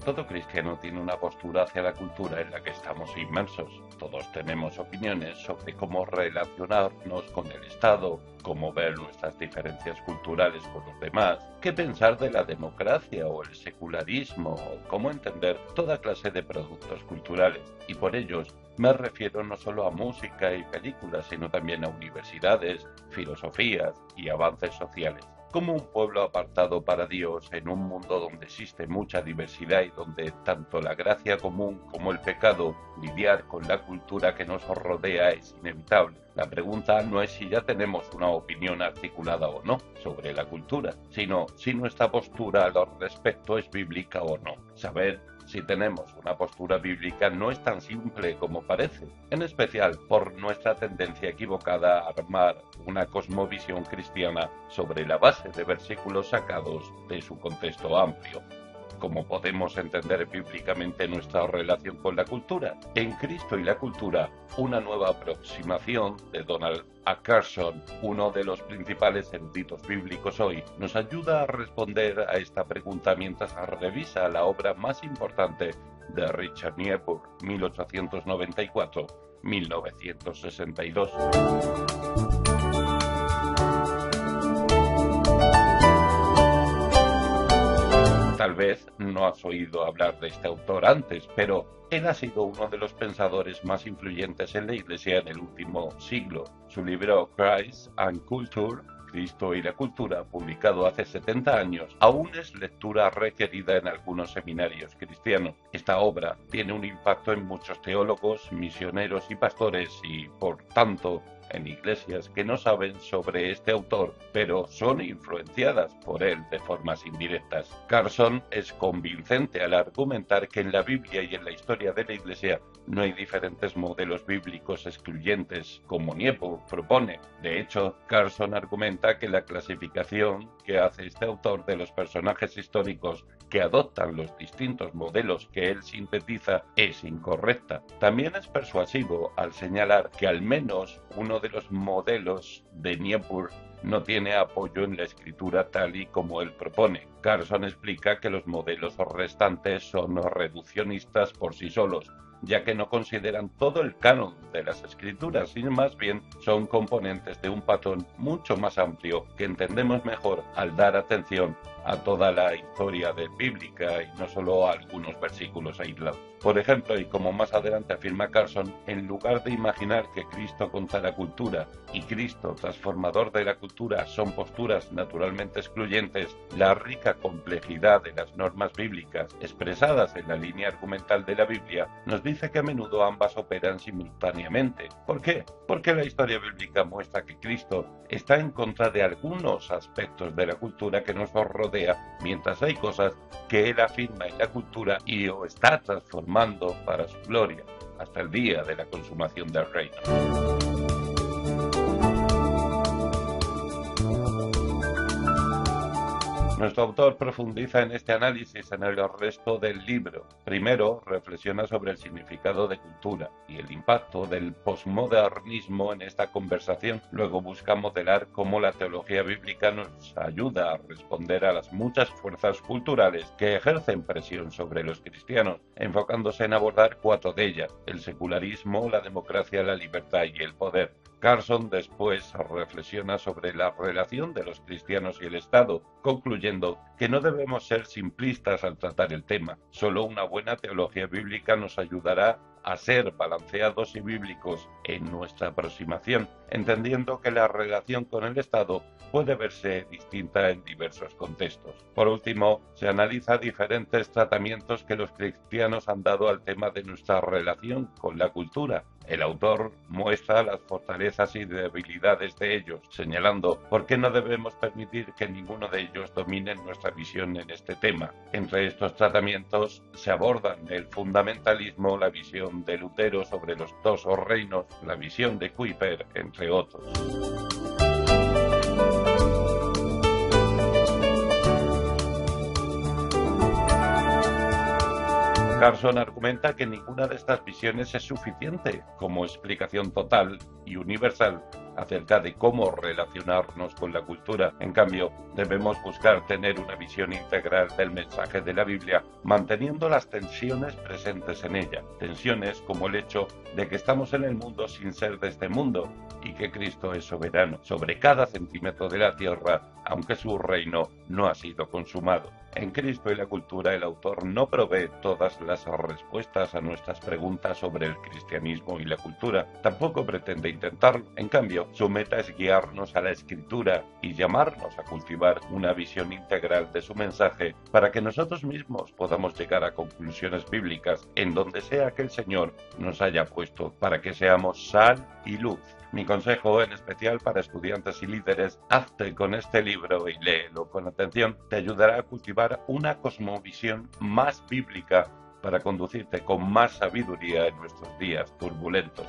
Todo cristiano tiene una postura hacia la cultura en la que estamos inmersos. Todos tenemos opiniones sobre cómo relacionarnos con el Estado, cómo ver nuestras diferencias culturales con los demás, qué pensar de la democracia o el secularismo, o cómo entender toda clase de productos culturales. Y por ellos me refiero no solo a música y películas, sino también a universidades, filosofías y avances sociales. Como un pueblo apartado para Dios en un mundo donde existe mucha diversidad y donde tanto la gracia común como el pecado, lidiar con la cultura que nos rodea es inevitable. La pregunta no es si ya tenemos una opinión articulada o no sobre la cultura, sino si nuestra postura al respecto es bíblica o no. Saber si tenemos una postura bíblica no es tan simple como parece, en especial por nuestra tendencia equivocada a armar una cosmovisión cristiana sobre la base de versículos sacados de su contexto amplio. ¿Cómo podemos entender bíblicamente nuestra relación con la cultura? En Cristo y la cultura, una nueva aproximación de Donald A. Carson, uno de los principales eruditos bíblicos hoy, nos ayuda a responder a esta pregunta mientras revisa la obra más importante de Richard Niebuhr, 1894-1962. Tal vez no has oído hablar de este autor antes, pero él ha sido uno de los pensadores más influyentes en la Iglesia en el último siglo. Su libro Christ and Culture, Cristo y la Cultura, publicado hace 70 años, aún es lectura requerida en algunos seminarios cristianos. Esta obra tiene un impacto en muchos teólogos, misioneros y pastores y, por tanto, en iglesias que no saben sobre este autor, pero son influenciadas por él de formas indirectas. Carson es convincente al argumentar que en la Biblia y en la historia de la Iglesia no hay diferentes modelos bíblicos excluyentes, como Niebuhr propone. De hecho, Carson argumenta que la clasificación que hace este autor de los personajes históricos que adoptan los distintos modelos que él sintetiza es incorrecta. También es persuasivo al señalar que al menos uno de los modelos de Niebuhr no tiene apoyo en la escritura tal y como él propone. Carson explica que los modelos restantes son reduccionistas por sí solos, ya que no consideran todo el canon de las escrituras, sino más bien son componentes de un patrón mucho más amplio que entendemos mejor al dar atención a toda la historia bíblica y no solo a algunos versículos aislados. Por ejemplo, y como más adelante afirma Carson, en lugar de imaginar que Cristo contra la cultura y Cristo transformador de la cultura son posturas naturalmente excluyentes, la rica complejidad de las normas bíblicas expresadas en la línea argumental de la Biblia nos dice que a menudo ambas operan simultáneamente. ¿Por qué? Porque la historia bíblica muestra que Cristo está en contra de algunos aspectos de la cultura que nos rodea, mientras hay cosas que él afirma en la cultura y o está transformando para su gloria, hasta el día de la consumación del reino. Nuestro autor profundiza en este análisis en el resto del libro. Primero, reflexiona sobre el significado de cultura y el impacto del posmodernismo en esta conversación. Luego busca modelar cómo la teología bíblica nos ayuda a responder a las muchas fuerzas culturales que ejercen presión sobre los cristianos, enfocándose en abordar 4 de ellas: el secularismo, la democracia, la libertad y el poder. Carson después reflexiona sobre la relación de los cristianos y el Estado, concluyendo que no debemos ser simplistas al tratar el tema. Solo una buena teología bíblica nos ayudará a ser balanceados y bíblicos en nuestra aproximación, entendiendo que la relación con el Estado puede verse distinta en diversos contextos. Por último, se analiza diferentes tratamientos que los cristianos han dado al tema de nuestra relación con la cultura. El autor muestra las fortalezas y debilidades de ellos, señalando por qué no debemos permitir que ninguno de ellos domine nuestra visión en este tema. Entre estos tratamientos se abordan el fundamentalismo, la visión de Lutero sobre los 2 reinos, la visión de Kuyper, entre otros. Carson argumenta que ninguna de estas visiones es suficiente como explicación total y universal acerca de cómo relacionarnos con la cultura. En cambio, debemos buscar tener una visión integral del mensaje de la Biblia, manteniendo las tensiones presentes en ella. Tensiones como el hecho de que estamos en el mundo sin ser de este mundo y que Cristo es soberano sobre cada centímetro de la tierra, aunque su reino no ha sido consumado. En Cristo y la cultura, el autor no provee todas las respuestas a nuestras preguntas sobre el cristianismo y la cultura. Tampoco pretende intentarlo. En cambio, su meta es guiarnos a la Escritura y llamarnos a cultivar una visión integral de su mensaje para que nosotros mismos podamos llegar a conclusiones bíblicas en donde sea que el Señor nos haya puesto, para que seamos sal y luz. Mi consejo, en especial para estudiantes y líderes: hazte con este libro y léelo con atención. Te ayudará a cultivar una cosmovisión más bíblica para conducirte con más sabiduría en nuestros días turbulentos.